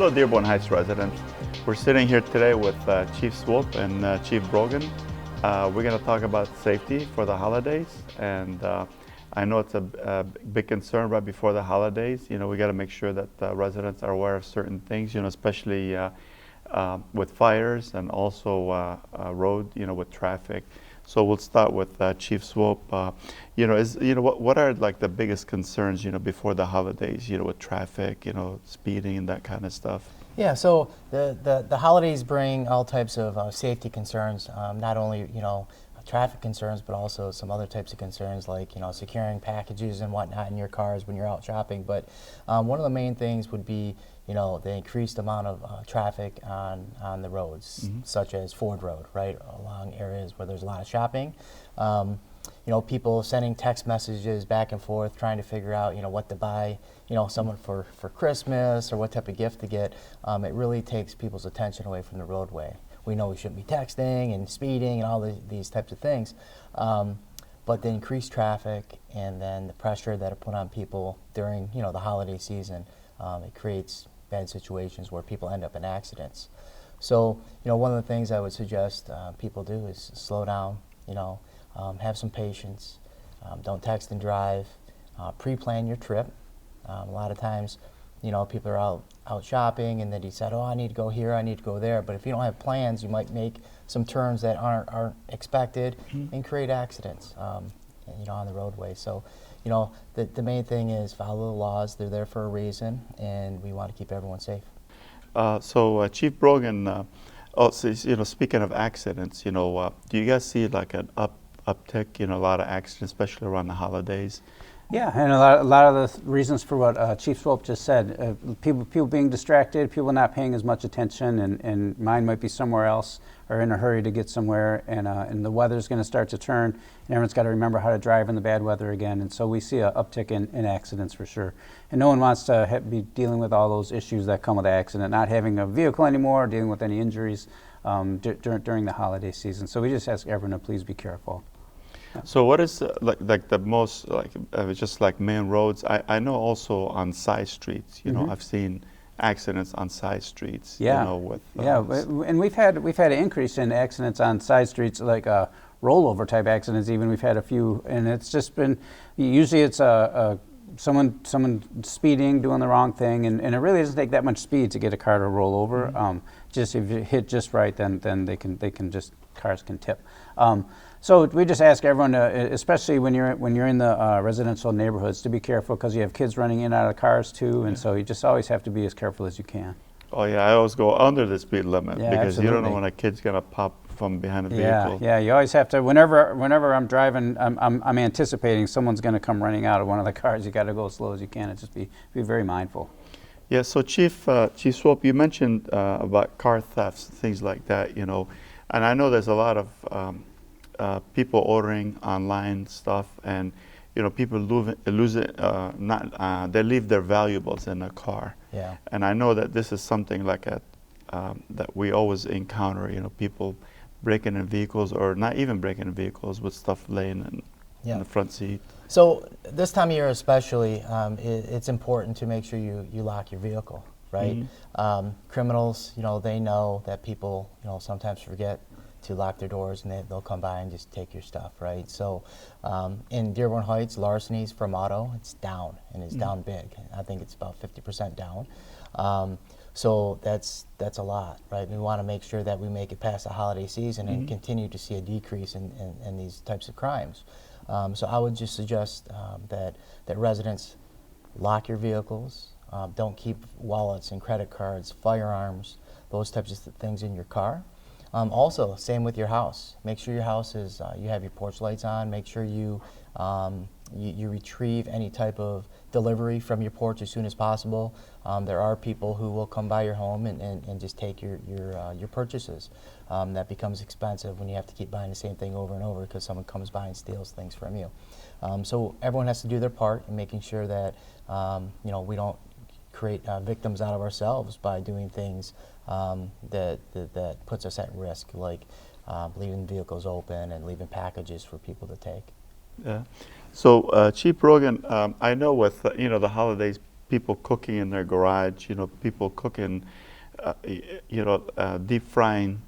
Hello, Dearborn Heights residents. We're sitting here today with Chief Swope and Chief Brogan. We're going to talk about safety for the holidays, and I know it's a big concern right before the holidays. You know, we got to make sure that residents are aware of certain things, you know, especially with fires and also road, you know, with traffic. So we'll start with Chief Swope. What are like the biggest concerns, you know, before the holidays, you know, with traffic, you know, speeding and that kind of stuff? Yeah, so the holidays bring all types of safety concerns, not only, you know, traffic concerns, but also some other types of concerns like, you know, securing packages and whatnot in your cars when you're out shopping. But one of the main things would be, you know, the increased amount of traffic on the roads, such as Ford Road, right, along areas where there's a lot of shopping. You know, people sending text messages back and forth, trying to figure out, you know, what to buy, you know, someone for Christmas or what type of gift to get. It really takes people's attention away from the roadway. We know we shouldn't be texting and speeding and all these types of things. But the increased traffic and then the pressure that are put on people during, you know, the holiday season, it creates bad situations where people end up in accidents. So, you know, one of the things I would suggest people do is slow down, you know, have some patience, don't text and drive, pre-plan your trip. A lot of times, you know, people are out shopping and they decide, oh, I need to go here, I need to go there. But if you don't have plans, you might make some turns that aren't expected and create accidents, you know, on the roadway. So, you know, the main thing is follow the laws. They're there for a reason, and we want to keep everyone safe. Chief Brogan, you know, speaking of accidents, you know, do you guys see like an uptick, you know, a lot of accidents, especially around the holidays? Yeah, and a lot of the reasons for what Chief Swope just said, people being distracted, people not paying as much attention, and mind might be somewhere else, or in a hurry to get somewhere, and the weather's going to start to turn, and everyone's got to remember how to drive in the bad weather again, and so we see an uptick in accidents for sure. And no one wants to be dealing with all those issues that come with an accident, not having a vehicle anymore, dealing with any injuries during the holiday season. So we just ask everyone to please be careful. So what is like the most just like main roads? I know also on side streets. You know, I've seen accidents on side streets. Yeah, you know, with and we've had an increase in accidents on side streets, like rollover type accidents. Even we've had a few, and it's just been usually it's someone speeding, doing the wrong thing, and it really doesn't take that much speed to get a car to roll over. Just if you hit just right, then they can just cars can tip. So we just ask everyone to, especially when you're in the residential neighborhoods, to be careful because you have kids running in and out of cars too, and so you just always have to be as careful as you can. Oh yeah, I always go under the speed limit because absolutely. you don't know when a kid's gonna pop from behind a vehicle. Yeah, you always have to. Whenever I'm driving, I'm anticipating someone's going to come running out of one of the cars. You got to go as slow as you can and just be very mindful. Yeah. So Chief Swope, you mentioned about car thefts, things like that. You know, and I know there's a lot of people ordering online stuff, and you know, people lose it. They leave their valuables in a car. Yeah. And I know that this is something like that we always encounter. You know, people breaking in vehicles, or not even breaking in vehicles, with stuff laying in the front seat. So this time of year especially, it's important to make sure you lock your vehicle, right? Criminals, you know, they know that people, you know, sometimes forget to lock their doors, and they'll come by and just take your stuff, right? So in Dearborn Heights, Larceny's from auto, it's down, and it's down big. I think it's about 50% down. So that's a lot, right? We want to make sure that we make it past the holiday season and continue to see a decrease in these types of crimes. So I would just suggest that residents lock your vehicles, don't keep wallets and credit cards, firearms, those types of things in your car. Also, same with your house. Make sure your house is, you have your porch lights on. Make sure you retrieve any type of delivery from your porch as soon as possible. There are people who will come by your home and just take your purchases. That becomes expensive when you have to keep buying the same thing over and over because someone comes by and steals things from you. So everyone has to do their part in making sure that you know, we don't create victims out of ourselves by doing things that puts us at risk, like leaving vehicles open and leaving packages for people to take. Yeah. So Chief Brogan, I know with you know, the holidays, people cooking in their garage, people cooking, deep frying,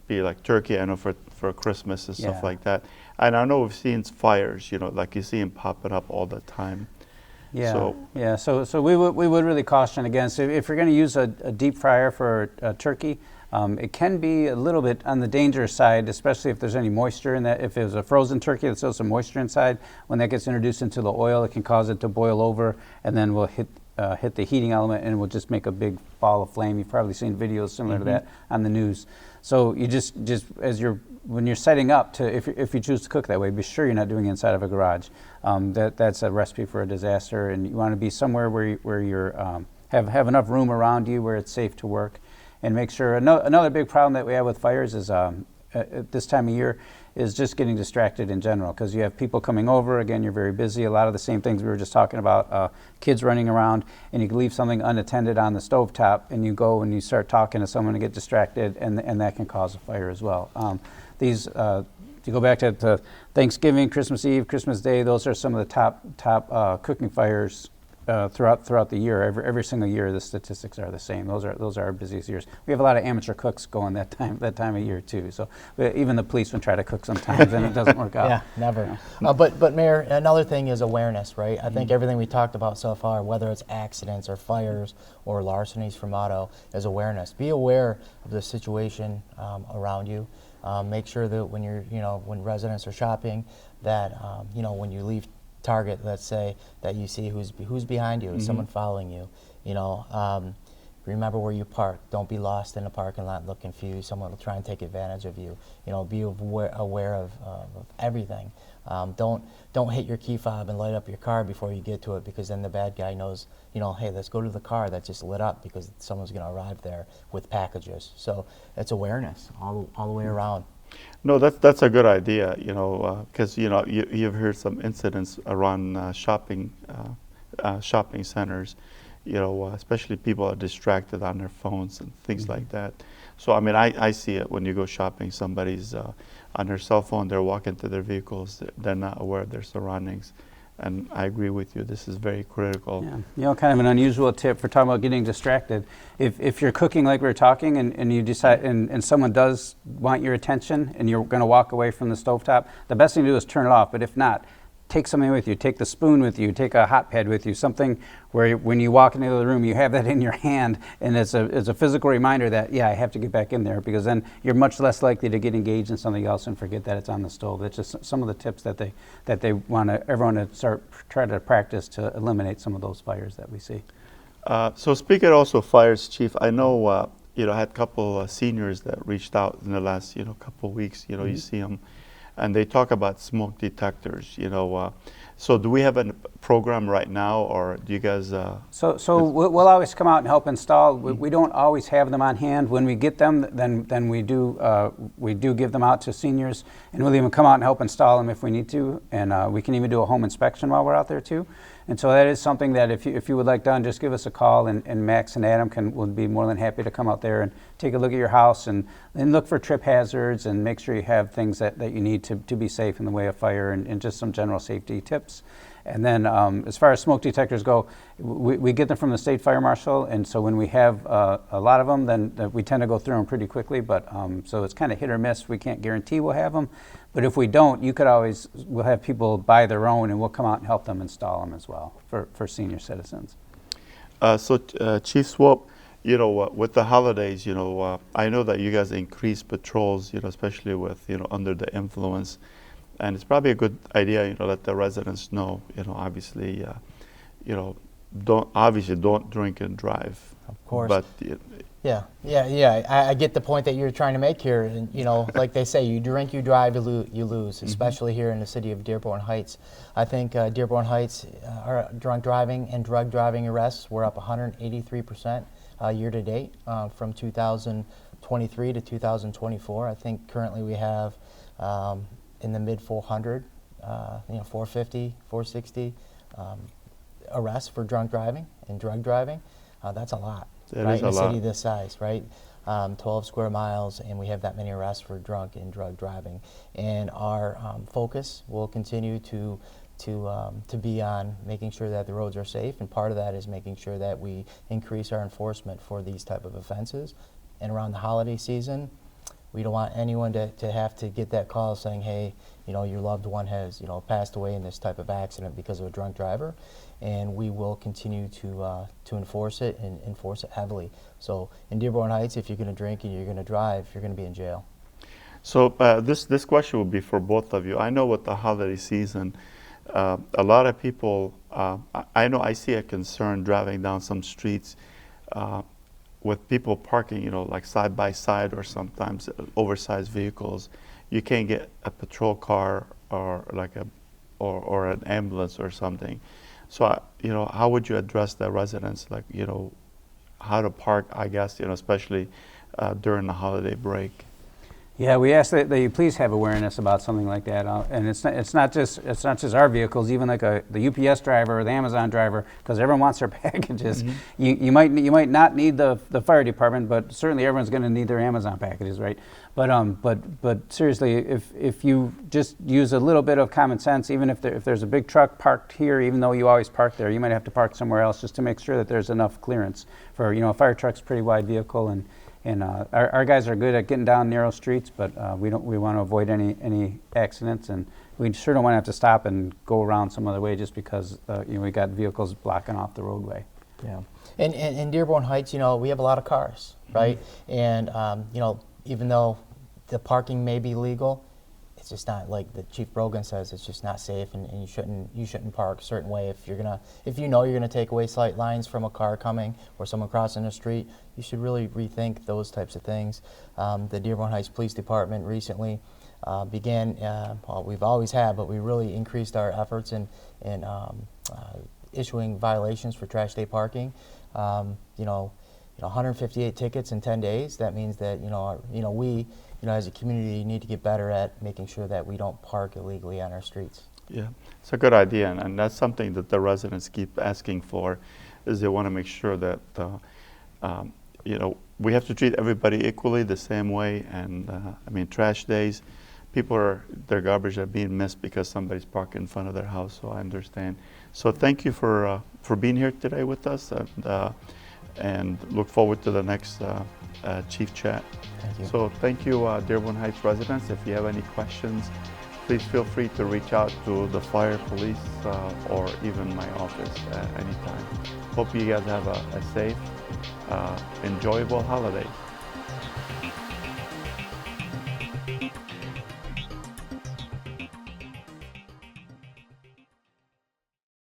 be like turkey, I know for Christmas and stuff like that. And I know we've seen fires, like you see them popping up all the time. Yeah, so we would really caution against, if you're going to use a deep fryer for turkey, it can be a little bit on the dangerous side, especially if there's any moisture in that. If it was a frozen turkey that still has some moisture inside, when that gets introduced into the oil, it can cause it to boil over, and then will hit the heating element, and it will just make a big ball of flame. You've probably seen videos similar to that on the news. So you just when you're setting up to, if you choose to cook that way, be sure you're not doing it inside of a garage. That's a recipe for a disaster, and you want to be somewhere where you're have enough room around you where it's safe to work. And make sure, another big problem that we have with fires is at this time of year is just getting distracted in general, because you have people coming over. Again, you're very busy. A lot of the same things we were just talking about, kids running around, and you can leave something unattended on the stovetop, and you go and you start talking to someone to get distracted, and that can cause a fire as well. You go back to Thanksgiving, Christmas Eve, Christmas Day, those are some of the top cooking fires throughout the year. Every single year, the statistics are the same. Those are our busiest years. We have a lot of amateur cooks going that time of year too. So even the policemen try to cook sometimes, and it doesn't work out. Yeah, never. But Mayor, another thing is awareness, right? I think everything we talked about so far, whether it's accidents or fires or larcenies from auto, is awareness. Be aware of the situation around you. Make sure that when residents are shopping, that when you leave Target, let's say, that you see who's behind you, is someone following you. Remember where you park. Don't be lost in the parking lot, look confused. Someone will try and take advantage of you. Be aware of everything. Don't hit your key fob and light up your car before you get to it, because then the bad guy knows, hey, let's go to the car that just lit up because someone's going to arrive there with packages. So it's awareness all the way around. No, that's a good idea, because you've heard some incidents around shopping centers, especially people are distracted on their phones and things like that. So I mean, I see it when you go shopping. Somebody's on their cell phone, they're walking to their vehicles, they're not aware of their surroundings. And I agree with you, this is very critical. Yeah, kind of an unusual tip for talking about getting distracted. If you're cooking like we were talking, and you decide, and someone does want your attention, and you're going to walk away from the stovetop, the best thing to do is turn it off. But if not, take something with you. Take the spoon with you. Take a hot pad with you. Something where when you walk into the room, you have that in your hand, and it's a physical reminder that, I have to get back in there, because then you're much less likely to get engaged in something else and forget that it's on the stove. That's just some of the tips that they want everyone to try to practice to eliminate some of those fires that we see. So speaking also of fires, Chief, I know I had a couple seniors that reached out in the last couple of weeks. You see them. And they talk about smoke detectors, So do we have a program right now, or do you guys? So we'll always come out and help install. We don't always have them on hand. When we get them, then we do give them out to seniors, and we'll even come out and help install them if we need to. And we can even do a home inspection while we're out there too. And so that is something that if you would like done, just give us a call, and Max and Adam would be more than happy to come out there and take a look at your house and look for trip hazards and make sure you have things that you need to be safe in the way of fire, and just some general safety tips. And then as far as smoke detectors go, we get them from the state fire marshal, and so when we have a lot of them, then we tend to go through them pretty quickly. But so it's kind of hit or miss. We can't guarantee we'll have them, but if we don't, we'll have people buy their own, and we'll come out and help them install them as well for senior citizens. So Chief Swope, with the holidays, I know that you guys increase patrols, especially with under the influence. And it's probably a good idea, let the residents know, obviously, don't drink and drive. Of course. But yeah. I get the point that you're trying to make here. And like they say, you drink, you drive, you lose. Especially here in the city of Dearborn Heights. I think Dearborn Heights, our drunk driving and drug driving arrests were up 183% year to date from 2023 to 2024. I think currently we have in the mid 400, 450, 460 arrests for drunk driving and drug driving. That's a lot, right? In a city this size, right? 12 square miles, and we have that many arrests for drunk and drug driving. And our focus will continue to to be on, making sure that the roads are safe, and part of that is making sure that we increase our enforcement for these type of offenses. And around the holiday season, we don't want anyone to have to get that call saying, hey, your loved one has, passed away in this type of accident because of a drunk driver. And we will continue to enforce it, and enforce it heavily. So in Dearborn Heights, if you're going to drink and you're going to drive, you're going to be in jail. So this question will be for both of you. I know with the holiday season, a lot of people, I know I see a concern driving down some streets with people parking, like side by side, or sometimes oversized vehicles. You can't get a patrol car or like or an ambulance or something. So how would you address the residents, like how to park? I guess especially during the holiday break. Yeah, we ask that you please have awareness about something like that, and it's not just our vehicles, even like the UPS driver or the Amazon driver, because everyone wants their packages. Mm-hmm. You might not need the fire department, but certainly everyone's going to need their Amazon packages, right? But seriously, if you just use a little bit of common sense, even if there's a big truck parked here, even though you always park there, you might have to park somewhere else just to make sure that there's enough clearance for a fire truck's a pretty wide vehicle. And our guys are good at getting down narrow streets, but we want to avoid any accidents, and we sure don't want to have to stop and go around some other way just because we got vehicles blocking off the roadway. Yeah, and in Dearborn Heights, we have a lot of cars, right? Mm-hmm. And even though the parking may be legal, it's just not, like the Chief Brogan says, it's just not safe, and you shouldn't park a certain way. If you're gonna take away sight lines from a car coming or someone crossing the street, you should really rethink those types of things. The Dearborn Heights Police Department recently began, well, we've always had, but we really increased our efforts in issuing violations for trash day parking. 158 tickets in 10 days. That means that we as a community need to get better at making sure that we don't park illegally on our streets. Yeah, it's a good idea, and that's something that the residents keep asking for, is they want to make sure that we have to treat everybody equally the same way. And trash days, their garbage are being missed because somebody's parked in front of their house. So I understand. So thank you for being here today with us, and look forward to the next Chief Chat. Thank you. So thank you, Dearborn Heights residents. If you have any questions, please feel free to reach out to the fire, police, or even my office anytime. Hope you guys have a safe, enjoyable holiday.